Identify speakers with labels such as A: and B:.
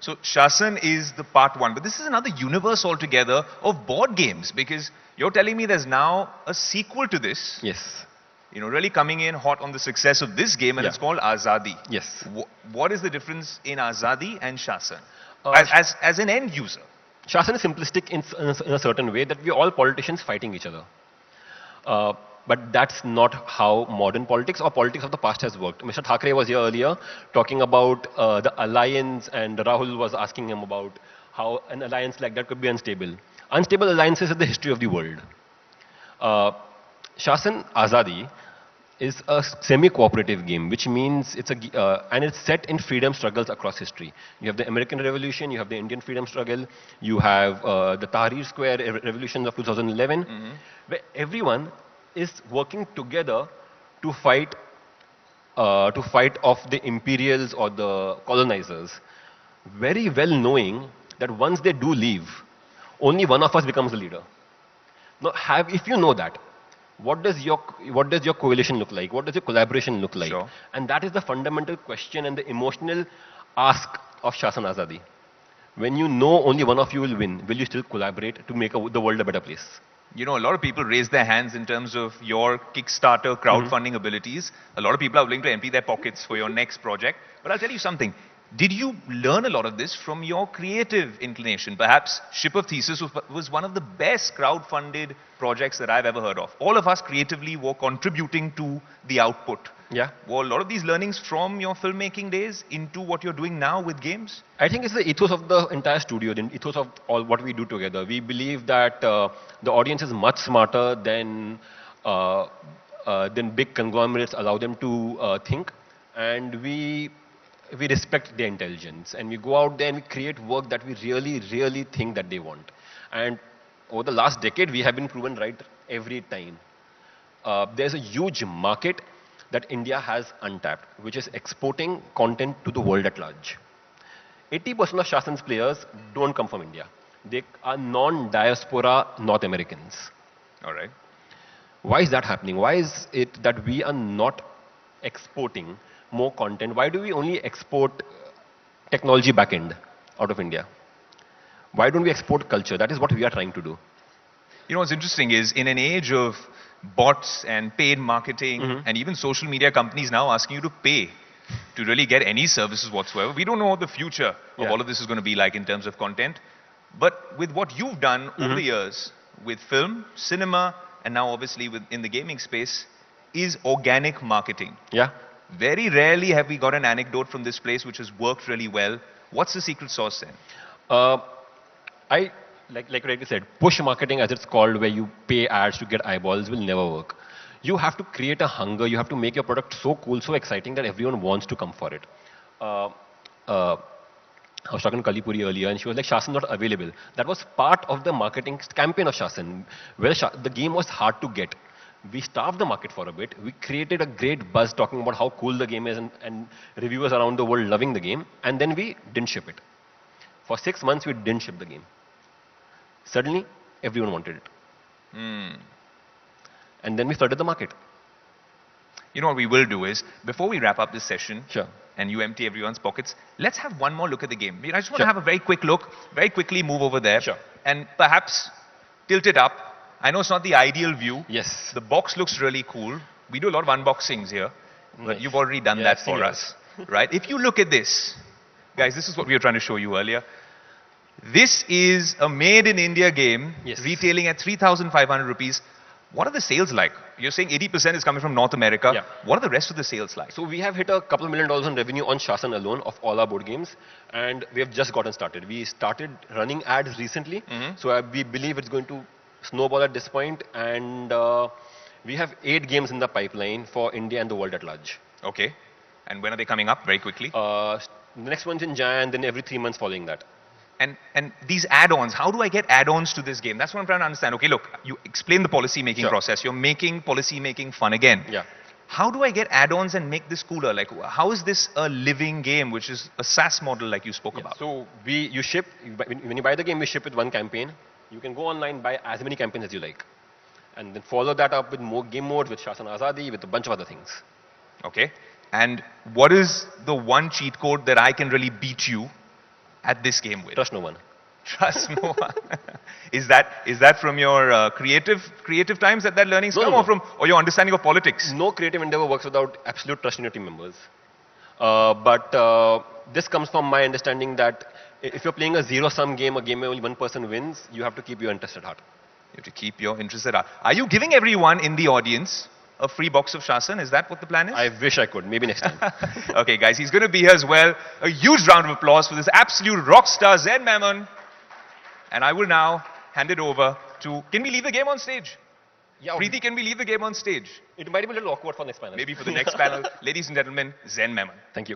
A: So Shasan is the part one, but this is another universe altogether of board games, because you're telling me there's now a sequel to this.
B: Yes.
A: You know, really coming in hot on the success of this game, and
B: Yeah.
A: it's called Azadi.
B: Yes.
A: What is the difference in Azadi and Shasan?
B: Uh,
A: As an end user.
B: Shasan is simplistic in a certain way that we're all politicians fighting each other. But that's not how modern politics or politics of the past has worked. Mr. Thackeray was here earlier talking about the alliance, and Rahul was asking him about how an alliance like that could be unstable. Unstable alliances is the history of the world. Shasan Azadi is a semi-cooperative game, which means and it's set in freedom struggles across history. You have the American Revolution, you have the Indian freedom struggle, you have the Tahrir Square revolutions of 2011, where everyone is working together to fight off the imperials or the colonizers, very well knowing that once they do leave, only one of us becomes the leader. Now, if you know that, what does your coalition look like? What does your collaboration look like?
A: Sure.
B: And that is the fundamental question and the emotional ask of Shasan Azadi. When you know only one of you will win, will you still collaborate to make the world a better place?
A: You know, a lot of people raise their hands in terms of your Kickstarter crowdfunding abilities. A lot of people are willing to empty their pockets for your next project. But I'll tell you something. Did you learn a lot of this from your creative inclination? Perhaps Ship of Thesis was one of the best crowdfunded projects that I've ever heard of. All of us creatively were contributing to the output.
B: Yeah.
A: Were a lot of these learnings from your filmmaking days into what you're doing now with games?
B: I think it's the ethos of the entire studio, the ethos of all what we do together. We believe that the audience is much smarter than big conglomerates allow them to think, and we respect their intelligence, and we go out there and we create work that we really, really think that they want. And over the last decade, we have been proven right every time. There's a huge market that India has untapped, which is exporting content to the world at large. 80% of Shasan's players don't come from India. They are non-diaspora North Americans.
A: All right.
B: Why is that happening? Why is it that we are not exporting more content? Why do we only export technology backend out of India? Why don't we export culture? That is what we are trying to do.
A: You know, what's interesting is in an age of bots and paid marketing and even social media companies now asking you to pay to really get any services whatsoever, we don't know what the future of all of this is going to be like in terms of content. But with what you've done over the years with film, cinema, and now obviously in the gaming space, is organic marketing.
B: Yeah.
A: Very rarely have we got an anecdote from this place which has worked really well. What's the secret sauce then?
B: Like Reggie said, push marketing, as it's called, where you pay ads to get eyeballs, will never work. You have to create a hunger. You have to make your product so cool, so exciting that everyone wants to come for it. I was talking to Kalipuri earlier, and she was like, Shasan not available. That was part of the marketing campaign of Shasan, where the game was hard to get. We starved the market for a bit. We created a great buzz talking about how cool the game is, and reviewers around the world loving the game, and then we didn't ship it. For 6 months, we didn't ship the game. Suddenly, everyone wanted it. And then we flooded the market.
A: You know what we will do is, before we wrap up this session,
B: Sure.
A: and you empty everyone's pockets, let's have one more look at the game. I just want to have a very quick look, very quickly move over there,
B: Sure.
A: and perhaps tilt it up. I know it's not the ideal view.
B: Yes.
A: The box looks really cool. We do a lot of unboxings here, but
B: Nice.
A: you've already done
B: Yeah,
A: that
B: I've seen
A: for us, right? If you look at this, guys, this is what we were trying to show you earlier. This is a made in India game,
B: Yes.
A: retailing at 3,500 rupees. What are the sales like? You're saying 80% is coming from North America.
B: Yeah.
A: What are the rest of the sales like?
B: So we have hit a couple $1 million in revenue on Shasan alone of all our board games, and we have just gotten started. We started running ads recently, so we believe it's going to snowball at this point, and we have 8 games in the pipeline for India and the world at large.
A: Okay. And when are they coming up? Very quickly.
B: The next one's in Jan, then every 3 months following that.
A: And these add-ons, how do I get add-ons to this game? That's what I'm trying to understand. Okay, look, you explain the policy-making
B: Sure.
A: process. You're making policy-making fun again.
B: Yeah.
A: How do I get add-ons and make this cooler? Like, how is this a living game, which is a SaaS model like you spoke about?
B: So you ship, when you buy the game, we ship with one campaign. You can go online, buy as many campaigns as you like. And then follow that up with more game modes, with Shasan Azadi, with a bunch of other things.
A: Okay. And what is the one cheat code that I can really beat you at this game with?
B: Trust no one.
A: Trust no one. Is that from your creative times that learning's come, or your understanding of politics?
B: No creative endeavor works without absolute trust in your team members. But this comes from my understanding that if you're playing a zero-sum game, a game where only one person wins, you have to keep your interest at heart.
A: You have to keep your interest at heart. Are you giving everyone in the audience a free box of Shasan? Is that what the plan is?
B: I wish I could. Maybe next time.
A: Okay, guys, he's going to be here as well. A huge round of applause for this absolute rock star, Zain Memon. And I will now hand it over to... Can we leave the game on stage?
B: Yeah.
A: Preeti, can we leave the game on stage?
B: It might be a little awkward for next panel.
A: Maybe for the next panel. Ladies and gentlemen, Zain Memon.
B: Thank you.